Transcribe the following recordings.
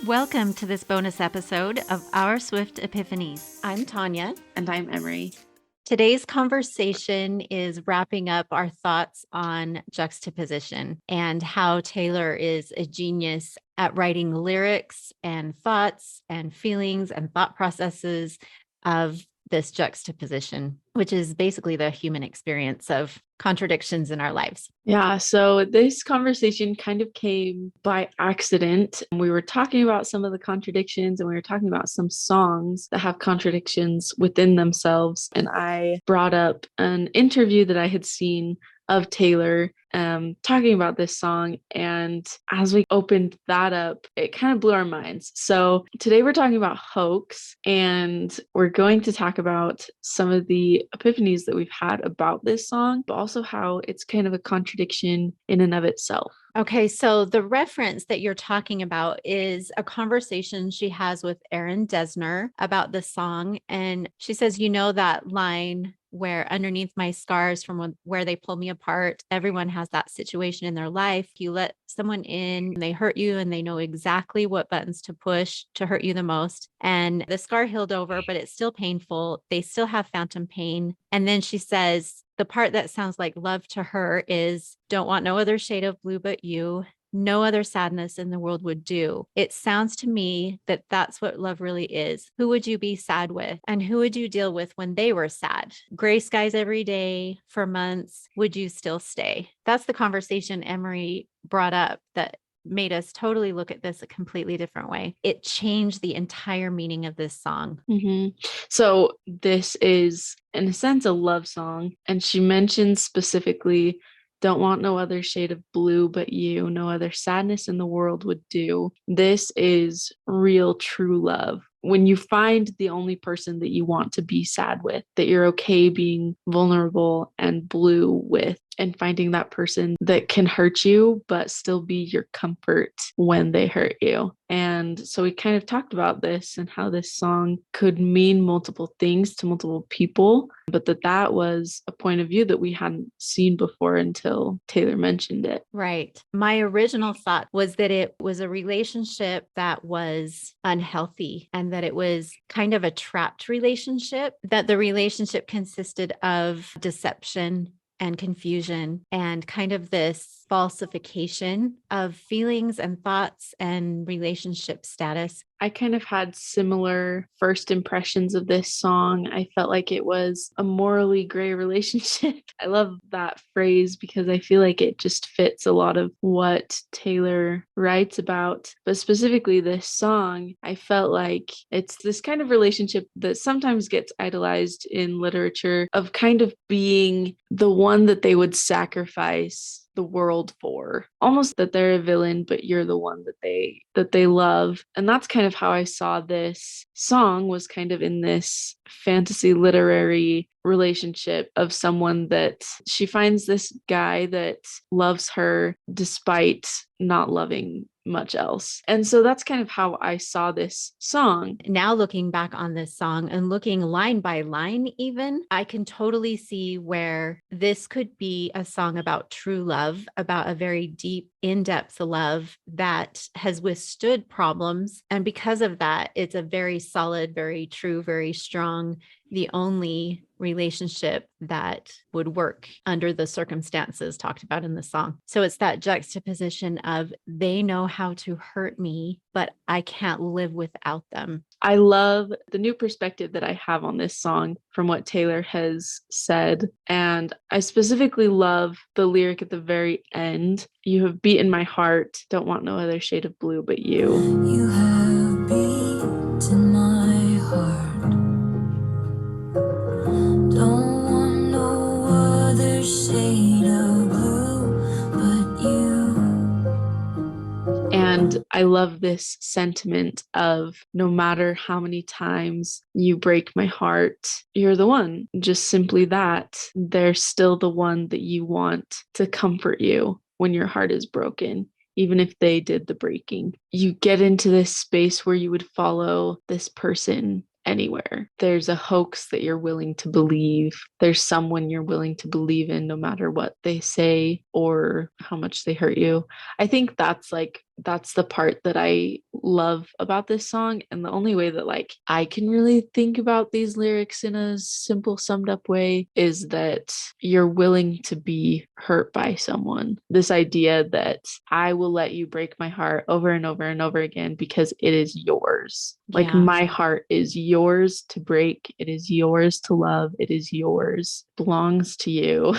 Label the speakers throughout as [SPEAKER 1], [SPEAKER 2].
[SPEAKER 1] Welcome to this bonus episode of Our Swift Epiphanies. I'm Tanya.
[SPEAKER 2] And I'm Emery.
[SPEAKER 1] Today's conversation is wrapping up our thoughts on juxtaposition and how Taylor is a genius at writing lyrics and thoughts and feelings and thought processes of this juxtaposition, which is basically the human experience of contradictions in our lives.
[SPEAKER 2] Yeah, so this conversation kind of came by accident. We were talking about some of the contradictions and we were talking about some songs that have contradictions within themselves. And I brought up an interview that I had seen of Taylor talking about this song. And as we opened that up, it kind of blew our minds. So today we're talking about Hoax, and we're going to talk about some of the epiphanies that we've had about this song, but also how it's kind of a contradiction in and of itself.
[SPEAKER 1] Okay, so the reference that you're talking about is a conversation she has with Aaron Dessner about the song. And she says, you know, that line where underneath my scars from where they pull me apart, everyone has that situation in their life. You let someone in, they hurt you, and they know exactly what buttons to push to hurt you the most. And the scar healed over, but it's still painful. They still have phantom pain. And then she says, the part that sounds like love to her is don't want no other shade of blue but you. No other sadness in the world would do. It sounds to me that that's what love really is. Who would you be sad with? And who would you deal with when they were sad? Gray skies every day for months. Would you still stay? That's the conversation Emery brought up that made us totally look at this a completely different way. It changed the entire meaning of this song.
[SPEAKER 2] Mm-hmm. So this is, in a sense, a love song. And she mentions specifically, don't want no other shade of blue but you. No other sadness in the world would do. This is real, true love. When you find the only person that you want to be sad with, that you're okay being vulnerable and blue with, and finding that person that can hurt you, but still be your comfort when they hurt you. And so we kind of talked about this and how this song could mean multiple things to multiple people, but that was a point of view that we hadn't seen before until Taylor mentioned it.
[SPEAKER 1] Right. My original thought was that it was a relationship that was unhealthy and that it was kind of a trapped relationship, that the relationship consisted of deception and confusion and kind of this falsification of feelings and thoughts and relationship status.
[SPEAKER 2] I kind of had similar first impressions of this song. I felt like it was a morally gray relationship. I love that phrase because I feel like it just fits a lot of what Taylor writes about. But specifically this song, I felt like it's this kind of relationship that sometimes gets idolized in literature of kind of being the one that they would sacrifice the world for, almost that they're a villain but you're the one that they love. And that's kind of how I saw this song, was kind of in this fantasy literary relationship of someone that she finds this guy that loves her despite not loving much else. And so that's kind of how I saw this song.
[SPEAKER 1] Now looking back on this song and looking line by line, even, I can totally see where this could be a song about true love, about a very deep, in-depth love that has withstood problems. And because of that, it's a very solid, very true, very strong, the only relationship that would work under the circumstances talked about in the song. So it's that juxtaposition of they know how to hurt me, but I can't live without them.
[SPEAKER 2] I love the new perspective that I have on this song from what Taylor has said. And I specifically love the lyric at the very end. You have beaten my heart, don't want no other shade of blue but you.
[SPEAKER 3] You have beaten my heart, don't want no other shade of blue but you.
[SPEAKER 2] And I love this sentiment of no matter how many times you break my heart, you're the one. Just simply that. They're still the one that you want to comfort you when your heart is broken, even if they did the breaking. You get into this space where you would follow this person anywhere. There's a hoax that you're willing to believe. There's someone you're willing to believe in no matter what they say or how much they hurt you. I think that's like that's the part that I love about this song. And the only way that like I can really think about these lyrics in a simple summed up way is that you're willing to be hurt by someone. This idea that I will let you break my heart over and over and over again because it is yours. Like
[SPEAKER 1] Yeah.
[SPEAKER 2] my heart is yours to break. It is yours to love. It is yours. Belongs to you.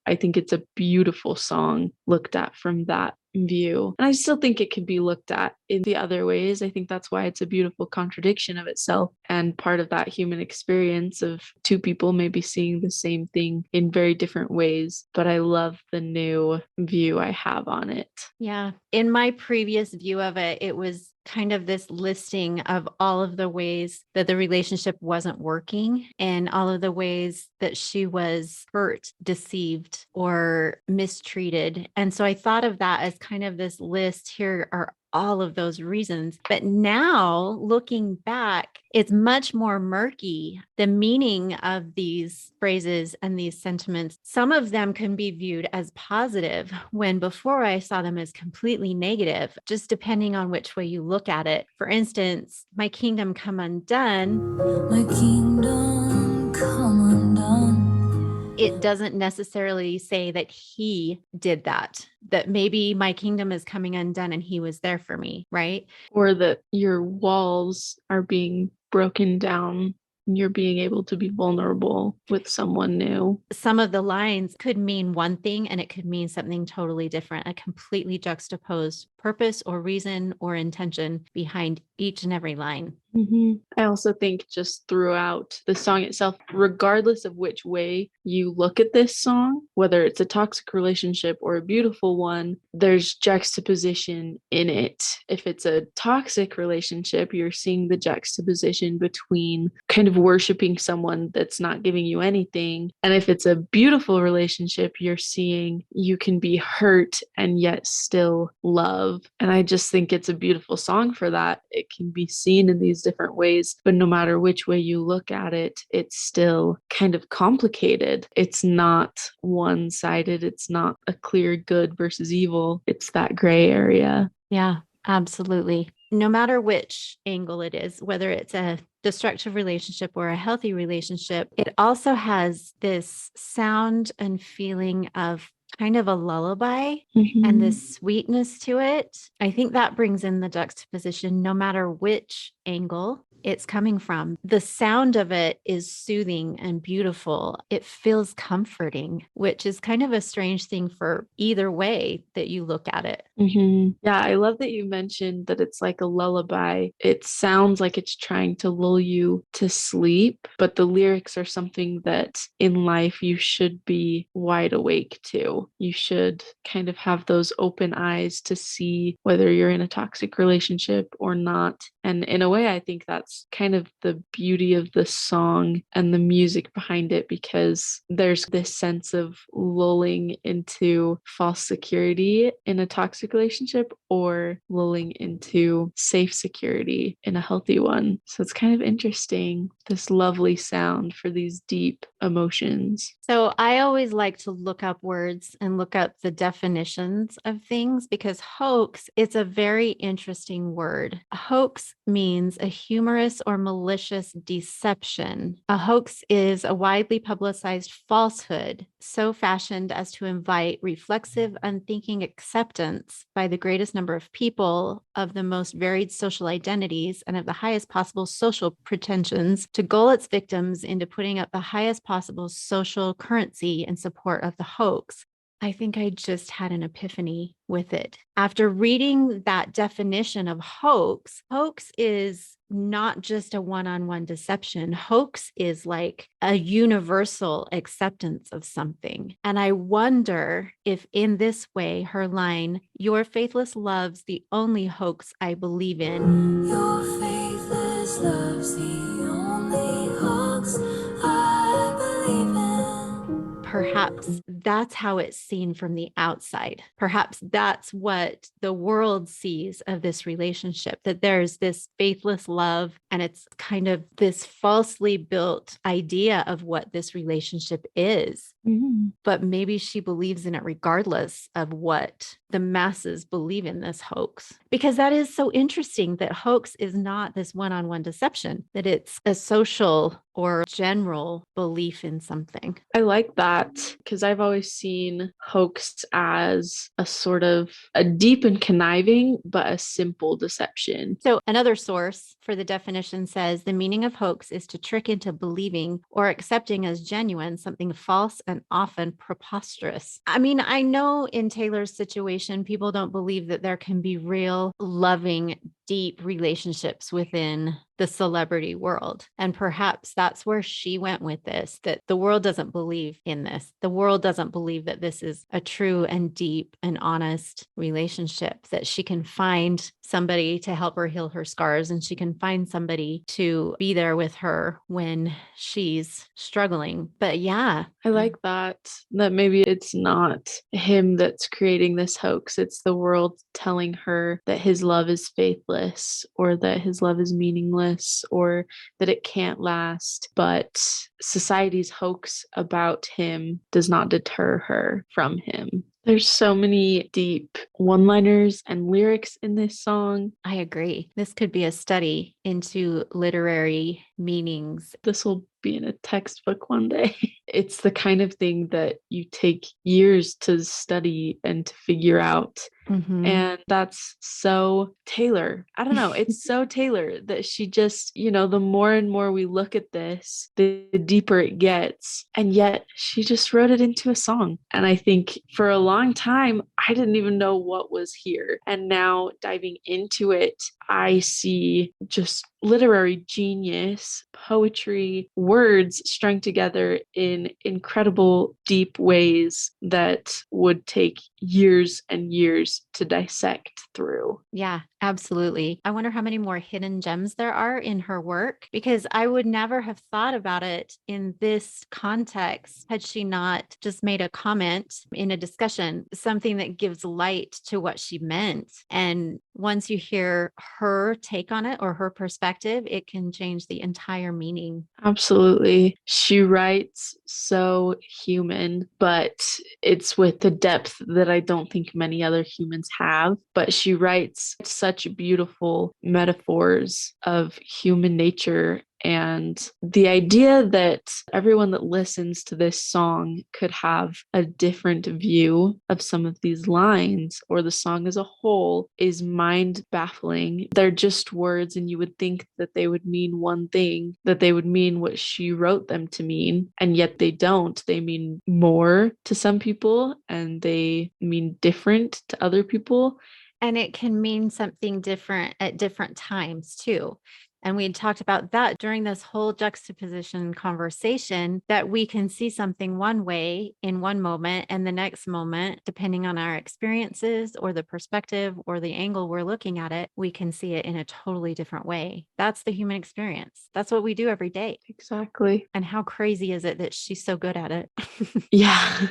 [SPEAKER 2] I think it's a beautiful song looked at from that view. And I still think it could be looked at in the other ways. I think that's why it's a beautiful contradiction of itself and part of that human experience of two people maybe seeing the same thing in very different ways. But I love the new view I have on it.
[SPEAKER 1] Yeah. In my previous view of it, it was kind of this listing of all of the ways that the relationship wasn't working and all of the ways that she was hurt, deceived, or mistreated. And so I thought of that as kind of this list. Here are all of those reasons. But now looking back, it's much more murky. The meaning of these phrases and these sentiments, some of them can be viewed as positive when before I saw them as completely negative, just depending on which way you look at it. For instance, my kingdom come undone.
[SPEAKER 3] My kingdom come undone.
[SPEAKER 1] It doesn't necessarily say that he did that maybe my kingdom is coming undone and he was there for me, right?
[SPEAKER 2] Or that your walls are being broken down and you're being able to be vulnerable with someone new.
[SPEAKER 1] Some of the lines could mean one thing and it could mean something totally different, a completely juxtaposed purpose or reason or intention behind each and every line.
[SPEAKER 2] I also think just throughout the song itself, regardless of which way you look at this song, whether it's a toxic relationship or a beautiful one, there's juxtaposition in it. If it's a toxic relationship, you're seeing the juxtaposition between kind of worshiping someone that's not giving you anything. And if it's a beautiful relationship, you're seeing you can be hurt and yet still love. And I just think it's a beautiful song for that. It can be seen in these different ways, but no matter which way you look at it, it's still kind of complicated. It's not one-sided. It's not a clear good versus evil. It's that gray area.
[SPEAKER 1] Yeah, absolutely. No matter which angle it is, whether it's a destructive relationship or a healthy relationship, it also has this sound and feeling of kind of a lullaby and this sweetness to it. I think that brings in the juxtaposition no matter which angle it's coming from. The sound of it is soothing and beautiful. It feels comforting, which is kind of a strange thing for either way that you look at it.
[SPEAKER 2] Yeah, I love that you mentioned that it's like a lullaby. It sounds like it's trying to lull you to sleep, but the lyrics are something that in life you should be wide awake to. You should kind of have those open eyes to see whether you're in a toxic relationship or not. And in a way, I think that's kind of the beauty of the song and the music behind it, because there's this sense of lulling into false security in a toxic relationship or lulling into safe security in a healthy one. So it's kind of interesting, this lovely sound for these deep emotions.
[SPEAKER 1] So I always like to look up words and look up the definitions of things because hoax, it's a very interesting word. A hoax means a humorous or malicious deception. A hoax is a widely publicized falsehood, so fashioned as to invite reflexive, unthinking acceptance by the greatest number of people of the most varied social identities and of the highest possible social pretensions to gull its victims into putting up the highest possible social currency in support of the hoax. I think I just had an epiphany with it. After reading that definition of hoax, hoax is not just a one-on-one deception. Hoax is like a universal acceptance of something. And I wonder if in this way, her line, "Your faithless love's the only hoax I believe in."
[SPEAKER 3] Your faithless love's the only hoax I believe in.
[SPEAKER 1] Perhaps that's how it's seen from the outside. Perhaps that's what the world sees of this relationship, that there's this faithless love and it's kind of this falsely built idea of what this relationship is. But maybe she believes in it regardless of what the masses believe in this hoax. Because that is so interesting that hoax is not this one-on-one deception, that it's a social or general belief in something.
[SPEAKER 2] I like that because I've always seen hoax as a sort of a deep and conniving, but a simple deception.
[SPEAKER 1] So another source for the definition says the meaning of hoax is to trick into believing or accepting as genuine something false and often preposterous. I mean, I know in Taylor's situation, people don't believe that there can be real, loving, deep relationships within the celebrity world. And perhaps that's where she went with this, that the world doesn't believe in this. The world doesn't believe that this is a true and deep and honest relationship, that she can find somebody to help her heal her scars, and she can find somebody to be there with her when she's struggling. But yeah.
[SPEAKER 2] I like that maybe it's not him that's creating this hoax. It's the world telling her that his love is faithless, or that his love is meaningless, or that it can't last. But society's hoax about him does not deter her from him. There's so many deep one-liners and lyrics in this song.
[SPEAKER 1] I agree. This could be a study into literary meanings.
[SPEAKER 2] This will be in a textbook one day. It's the kind of thing that you take years to study and to figure out.
[SPEAKER 1] Mm-hmm.
[SPEAKER 2] And that's so Taylor. I don't know. It's so Taylor that she just, the more and more we look at this, the deeper it gets. And yet she just wrote it into a song. And I think for a long time, I didn't even know what was here. And now diving into it, I see just literary genius, poetry, words strung together in incredible, deep ways that would take years and years to dissect through.
[SPEAKER 1] Yeah, absolutely. I wonder how many more hidden gems there are in her work, because I would never have thought about it in this context had she not just made a comment in a discussion, something that gives light to what she meant. And once you hear her take on it or her perspective, it can change the entire meaning.
[SPEAKER 2] Absolutely. She writes so human, but it's with the depth that I don't think many other humans have. But she writes such beautiful metaphors of human nature. And the idea that everyone that listens to this song could have a different view of some of these lines or the song as a whole is mind baffling. They're just words, and you would think that they would mean one thing, that they would mean what she wrote them to mean, and yet they don't. They mean more to some people, and they mean different to other people.
[SPEAKER 1] And it can mean something different at different times too. And we had talked about that during this whole juxtaposition conversation, that we can see something one way in one moment, and the next moment, depending on our experiences or the perspective or the angle we're looking at it, we can see it in a totally different way. That's the human experience. That's what we do every day.
[SPEAKER 2] Exactly.
[SPEAKER 1] And how crazy is it that she's so good at it?
[SPEAKER 2] Yeah.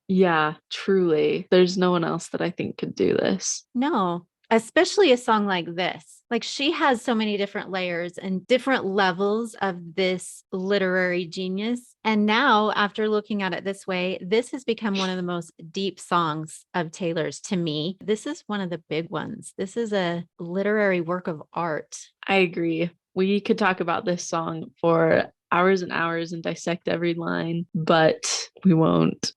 [SPEAKER 2] Yeah, truly. There's no one else that I think could do this.
[SPEAKER 1] No, especially a song like this. Like, she has so many different layers and different levels of this literary genius. And now, after looking at it this way, this has become one of the most deep songs of Taylor's to me. This is one of the big ones. This is a literary work of art.
[SPEAKER 2] I agree. We could talk about this song for hours and hours and dissect every line, but we won't.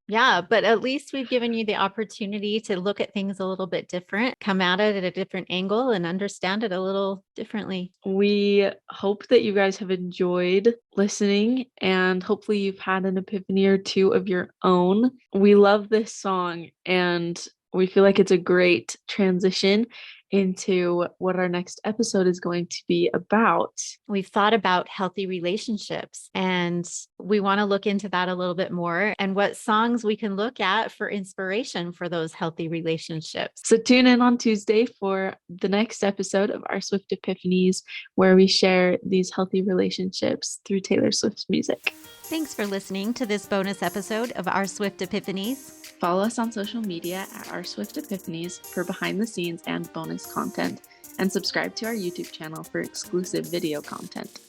[SPEAKER 1] Yeah, but at least we've given you the opportunity to look at things a little bit different, come at it at a different angle, and understand it a little differently.
[SPEAKER 2] We hope that you guys have enjoyed listening, and hopefully you've had an epiphany or two of your own. We love this song, and we feel like it's a great transition into what our next episode is going to be about.
[SPEAKER 1] We've thought about healthy relationships, and we want to look into that a little bit more, and what songs we can look at for inspiration for those healthy relationships.
[SPEAKER 2] So tune in on Tuesday for the next episode of Our Swift Epiphanies, where we share these healthy relationships through Taylor Swift's music.
[SPEAKER 1] Thanks for listening to this bonus episode of Our Swift Epiphanies.
[SPEAKER 2] Follow us on social media at Our Swift Epiphanies for behind the scenes and bonus content, and subscribe to our YouTube channel for exclusive video content.